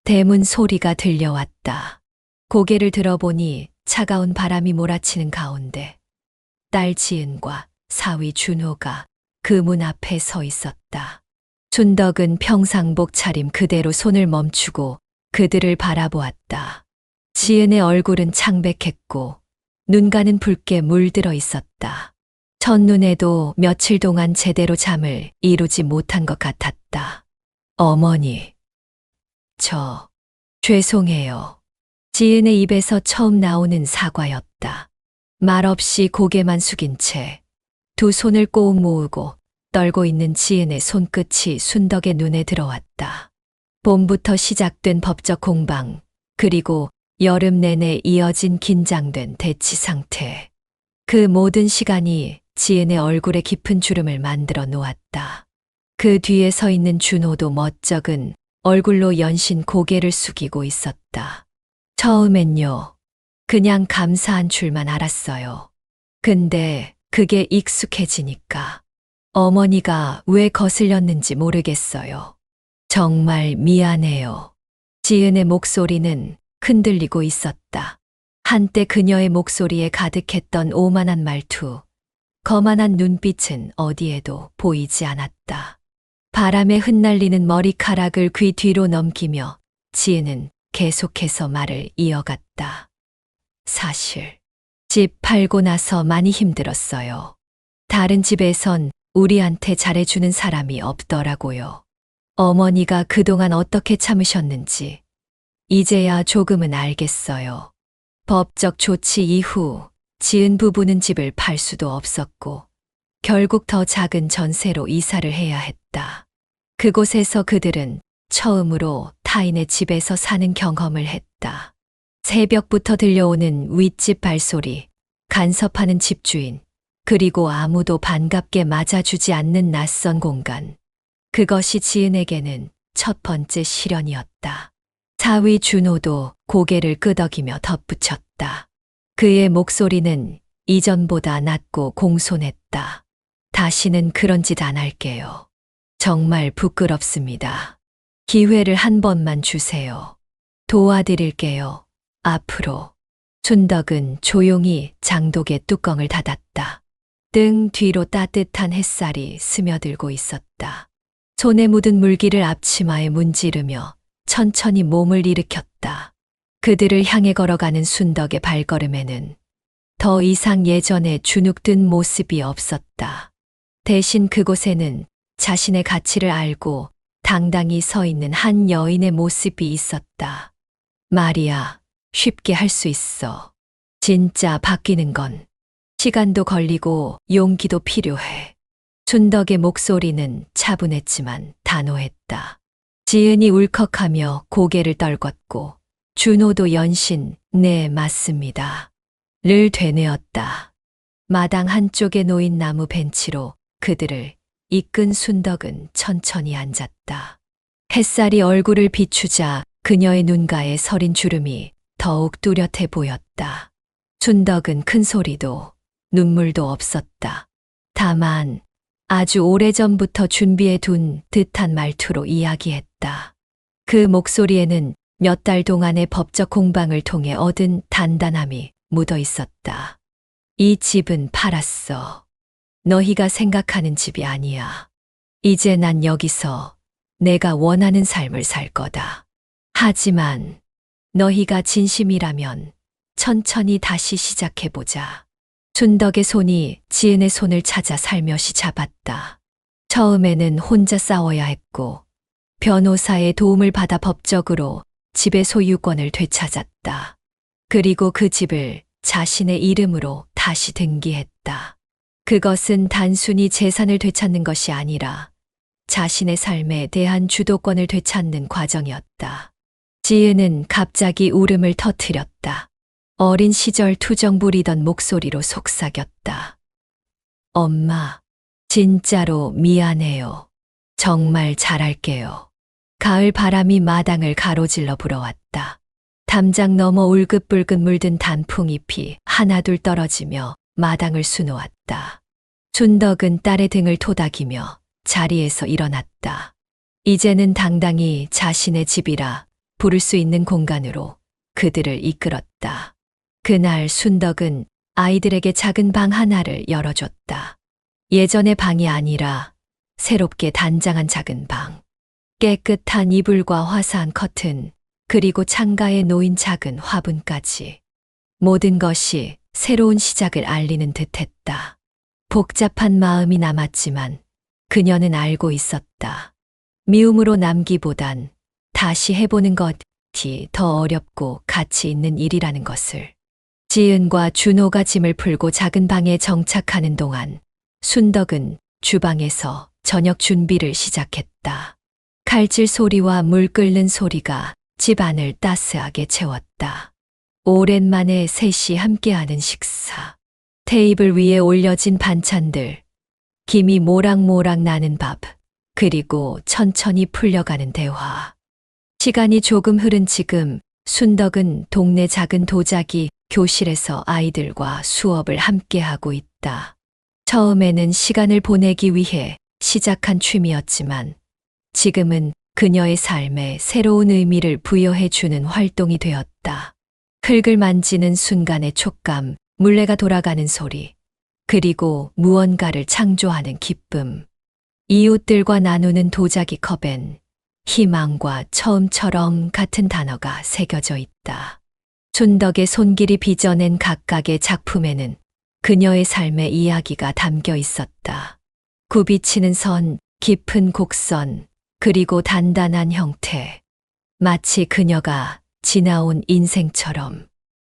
대문 소리가 들려왔다. 고개를 들어보니 차가운 바람이 몰아치는 가운데 딸 지은과 사위 준호가 그 문 앞에 서 있었다. 순덕은 평상복 차림 그대로 손을 멈추고 그들을 바라보았다. 지은의 얼굴은 창백했고 눈가는 붉게 물들어 있었다. 첫눈에도 며칠 동안 제대로 잠을 이루지 못한 것 같았다. 어머니, 죄송해요. 지은의 입에서 처음 나오는 사과였다. 말없이 고개만 숙인 채 두 손을 꼭 모으고 떨고 있는 지은의 손끝이 순덕의 눈에 들어왔다. 봄부터 시작된 법적 공방, 그리고 여름 내내 이어진 긴장된 대치 상태. 그 모든 시간이 지은의 얼굴에 깊은 주름을 만들어 놓았다. 그 뒤에 서 있는 준호도 멋쩍은 얼굴로 연신 고개를 숙이고 있었다. 처음엔요, 그냥 감사한 줄만 알았어요. 근데 그게 익숙해지니까 어머니가 왜 거슬렸는지 모르겠어요. 정말 미안해요. 지은의 목소리는 흔들리고 있었다. 한때 그녀의 목소리에 가득했던 오만한 말투, 거만한 눈빛은 어디에도 보이지 않았다. 바람에 흩날리는 머리카락을 귀 뒤로 넘기며 지은은 계속해서 말을 이어갔다. 사실 집 팔고 나서 많이 힘들었어요. 다른 집에선 우리한테 잘해주는 사람이 없더라고요. 어머니가 그동안 어떻게 참으셨는지 이제야 조금은 알겠어요. 법적 조치 이후 지은 부부는 집을 팔 수도 없었고 결국 더 작은 전세로 이사를 해야 했다. 그곳에서 그들은 처음으로 타인의 집에서 사는 경험을 했다. 새벽부터 들려오는 윗집 발소리, 간섭하는 집주인, 그리고 아무도 반갑게 맞아주지 않는 낯선 공간. 그것이 지은에게는 첫 번째 시련이었다. 사위 준호도 고개를 끄덕이며 덧붙였다. 그의 목소리는 이전보다 낮고 공손했다. 다시는 그런 짓 안 할게요. 정말 부끄럽습니다. 기회를 한 번만 주세요. 도와드릴게요. 앞으로. 순덕은 조용히 장독의 뚜껑을 닫았다. 등 뒤로 따뜻한 햇살이 스며들고 있었다. 손에 묻은 물기를 앞치마에 문지르며 천천히 몸을 일으켰다. 그들을 향해 걸어가는 순덕의 발걸음에는 더 이상 예전의 주눅든 모습이 없었다. 대신 그곳에는 자신의 가치를 알고 당당히 서 있는 한 여인의 모습이 있었다. 마리아, 쉽게 할 수 있어. 진짜 바뀌는 건 시간도 걸리고 용기도 필요해. 순덕의 목소리는 차분했지만 단호했다. 지은이 울컥하며 고개를 떨궜고 준호도 연신 네 맞습니다. 를 되뇌었다. 마당 한쪽에 놓인 나무 벤치로 그들을 이끈 순덕은 천천히 앉았다. 햇살이 얼굴을 비추자 그녀의 눈가에 서린 주름이 더욱 뚜렷해 보였다. 순덕은 큰 소리도 눈물도 없었다. 다만 아주 오래전부터 준비해 둔 듯한 말투로 이야기했다. 그 목소리에는 몇 달 동안의 법적 공방을 통해 얻은 단단함이 묻어 있었다. 이 집은 팔았어. 너희가 생각하는 집이 아니야. 이제 난 여기서 내가 원하는 삶을 살 거다. 하지만 너희가 진심이라면 천천히 다시 시작해보자. 순덕의 손이 지은의 손을 찾아 살며시 잡았다. 처음에는 혼자 싸워야 했고 변호사의 도움을 받아 법적으로 집의 소유권을 되찾았다. 그리고 그 집을 자신의 이름으로 다시 등기했다. 그것은 단순히 재산을 되찾는 것이 아니라 자신의 삶에 대한 주도권을 되찾는 과정이었다. 지은은 갑자기 울음을 터뜨렸다. 어린 시절 투정 부리던 목소리로 속삭였다. 엄마, 진짜로 미안해요. 정말 잘할게요. 가을 바람이 마당을 가로질러 불어왔다. 담장 너머 울긋불긋 물든 단풍잎이 하나둘 떨어지며 마당을 수놓았다. 순덕은 딸의 등을 토닥이며 자리에서 일어났다. 이제는 당당히 자신의 집이라 부를 수 있는 공간으로 그들을 이끌었다. 그날 순덕은 아이들에게 작은 방 하나를 열어줬다. 예전의 방이 아니라 새롭게 단장한 작은 방. 깨끗한 이불과 화사한 커튼, 그리고 창가에 놓인 작은 화분까지. 모든 것이 새로운 시작을 알리는 듯했다. 복잡한 마음이 남았지만 그녀는 알고 있었다. 미움으로 남기보단 다시 해보는 것이 더 어렵고 가치 있는 일이라는 것을. 지은과 준호가 짐을 풀고 작은 방에 정착하는 동안 순덕은 주방에서 저녁 준비를 시작했다. 칼질 소리와 물 끓는 소리가 집 안을 따스하게 채웠다. 오랜만에 셋이 함께하는 식사. 테이블 위에 올려진 반찬들, 김이 모락모락 나는 밥, 그리고 천천히 풀려가는 대화. 시간이 조금 흐른 지금 순덕은 동네 작은 도자기 교실에서 아이들과 수업을 함께하고 있다. 처음에는 시간을 보내기 위해 시작한 취미였지만 지금은 그녀의 삶에 새로운 의미를 부여해 주는 활동이 되었다. 흙을 만지는 순간의 촉감, 물레가 돌아가는 소리, 그리고 무언가를 창조하는 기쁨. 이웃들과 나누는 도자기 컵엔 희망과 처음처럼 같은 단어가 새겨져 있다. 순덕의 손길이 빚어낸 각각의 작품에는 그녀의 삶의 이야기가 담겨 있었다. 굽이치는 선, 깊은 곡선, 그리고 단단한 형태. 마치 그녀가 지나온 인생처럼.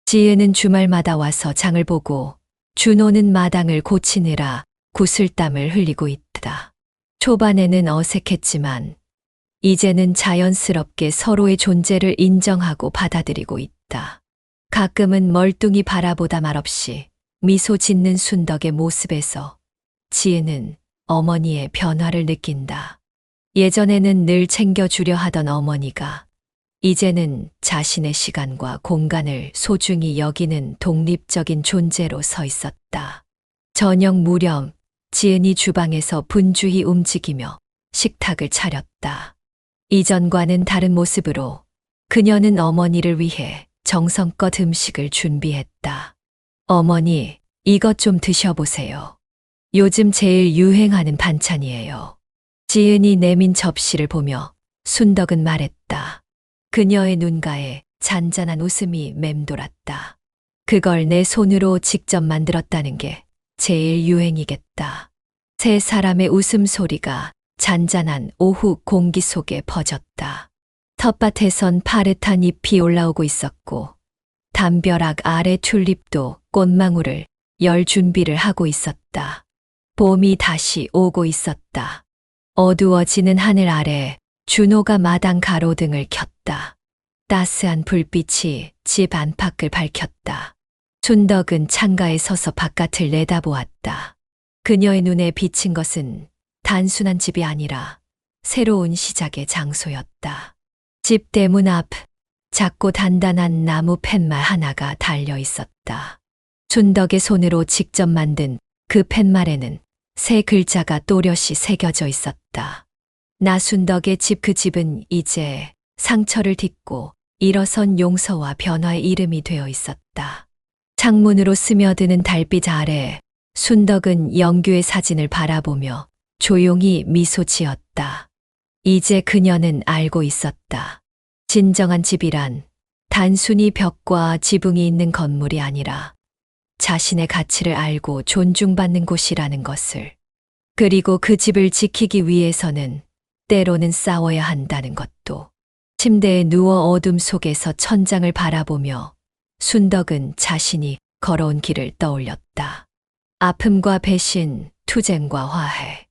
지은은 주말마다 와서 장을 보고 준호는 마당을 고치느라 구슬땀을 흘리고 있다. 초반에는 어색했지만 이제는 자연스럽게 서로의 존재를 인정하고 받아들이고 있다. 가끔은 멀뚱히 바라보다 말없이 미소 짓는 순덕의 모습에서 지은은 어머니의 변화를 느낀다. 예전에는 늘 챙겨주려 하던 어머니가 이제는 자신의 시간과 공간을 소중히 여기는 독립적인 존재로 서 있었다. 저녁 무렵 지은이 주방에서 분주히 움직이며 식탁을 차렸다. 이전과는 다른 모습으로 그녀는 어머니를 위해 정성껏 음식을 준비했다. 어머니, 이것 좀 드셔보세요. 요즘 제일 유행하는 반찬이에요. 지은이 내민 접시를 보며 순덕은 말했다. 그녀의 눈가에 잔잔한 웃음이 맴돌았다. 그걸 내 손으로 직접 만들었다는 게 제일 유행이겠다. 세 사람의 웃음소리가 잔잔한 오후 공기 속에 퍼졌다. 텃밭에선 파릇한 잎이 올라오고 있었고 담벼락 아래 튤립도 꽃망울을 열 준비를 하고 있었다. 봄이 다시 오고 있었다. 어두워지는 하늘 아래 준호가 마당 가로등을 켰다. 따스한 불빛이 집 안팎을 밝혔다. 순덕은 창가에 서서 바깥을 내다보았다. 그녀의 눈에 비친 것은 단순한 집이 아니라 새로운 시작의 장소였다. 집 대문 앞 작고 단단한 나무 팻말 하나가 달려 있었다. 순덕의 손으로 직접 만든 그 팻말에는 세 글자가 또렷이 새겨져 있었다. 나순덕의 집. 그 집은 이제 상처를 딛고 일어선 용서와 변화의 이름이 되어 있었다. 창문으로 스며드는 달빛 아래 순덕은 영규의 사진을 바라보며 조용히 미소 지었다. 이제 그녀는 알고 있었다. 진정한 집이란 단순히 벽과 지붕이 있는 건물이 아니라 자신의 가치를 알고 존중받는 곳이라는 것을. 그리고 그 집을 지키기 위해서는 때로는 싸워야 한다는 것도. 침대에 누워 어둠 속에서 천장을 바라보며 순덕은 자신이 걸어온 길을 떠올렸다. 아픔과 배신, 투쟁과 화해.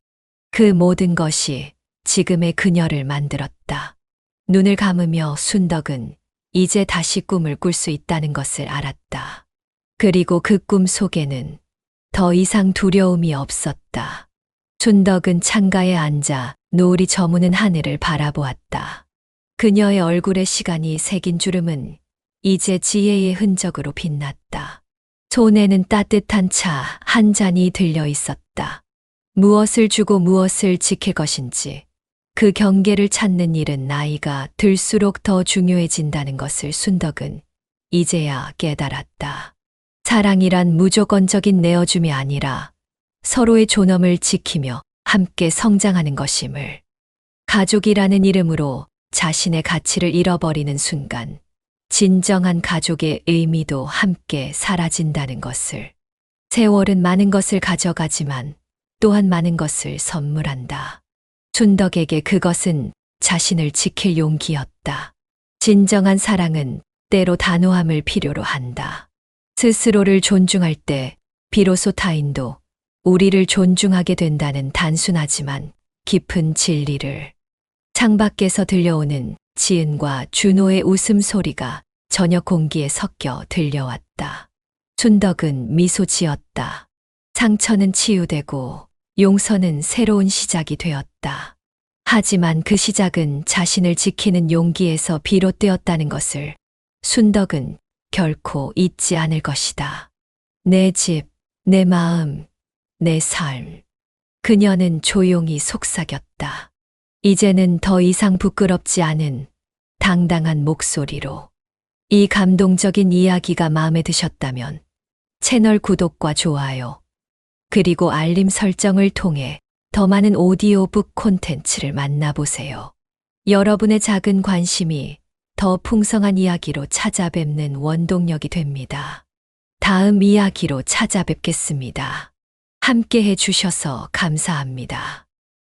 그 모든 것이 지금의 그녀를 만들었다. 눈을 감으며 순덕은 이제 다시 꿈을 꿀 수 있다는 것을 알았다. 그리고 그 꿈 속에는 더 이상 두려움이 없었다. 순덕은 창가에 앉아 노을이 저무는 하늘을 바라보았다. 그녀의 얼굴에 시간이 새긴 주름은 이제 지혜의 흔적으로 빛났다. 손에는 따뜻한 차 한 잔이 들려 있었다. 무엇을 주고 무엇을 지킬 것인지 그 경계를 찾는 일은 나이가 들수록 더 중요해진다는 것을 순덕은 이제야 깨달았다. 사랑이란 무조건적인 내어줌이 아니라 서로의 존엄을 지키며 함께 성장하는 것임을. 가족이라는 이름으로 자신의 가치를 잃어버리는 순간 진정한 가족의 의미도 함께 사라진다는 것을. 세월은 많은 것을 가져가지만 또한 많은 것을 선물한다. 순덕에게 그것은 자신을 지킬 용기였다. 진정한 사랑은 때로 단호함을 필요로 한다. 스스로를 존중할 때 비로소 타인도 우리를 존중하게 된다는 단순하지만 깊은 진리를. 창밖에서 들려오는 지은과 준호의 웃음소리가 저녁 공기에 섞여 들려왔다. 순덕은 미소 지었다. 상처는 치유되고 용서는 새로운 시작이 되었다. 하지만 그 시작은 자신을 지키는 용기에서 비롯되었다는 것을 순덕은 결코 잊지 않을 것이다. 내 집, 내 마음, 내 삶. 그녀는 조용히 속삭였다. 이제는 더 이상 부끄럽지 않은 당당한 목소리로. 이 감동적인 이야기가 마음에 드셨다면 채널 구독과 좋아요, 그리고 알림 설정을 통해 더 많은 오디오북 콘텐츠를 만나보세요. 여러분의 작은 관심이 더 풍성한 이야기로 찾아뵙는 원동력이 됩니다. 다음 이야기로 찾아뵙겠습니다. 함께 해주셔서 감사합니다.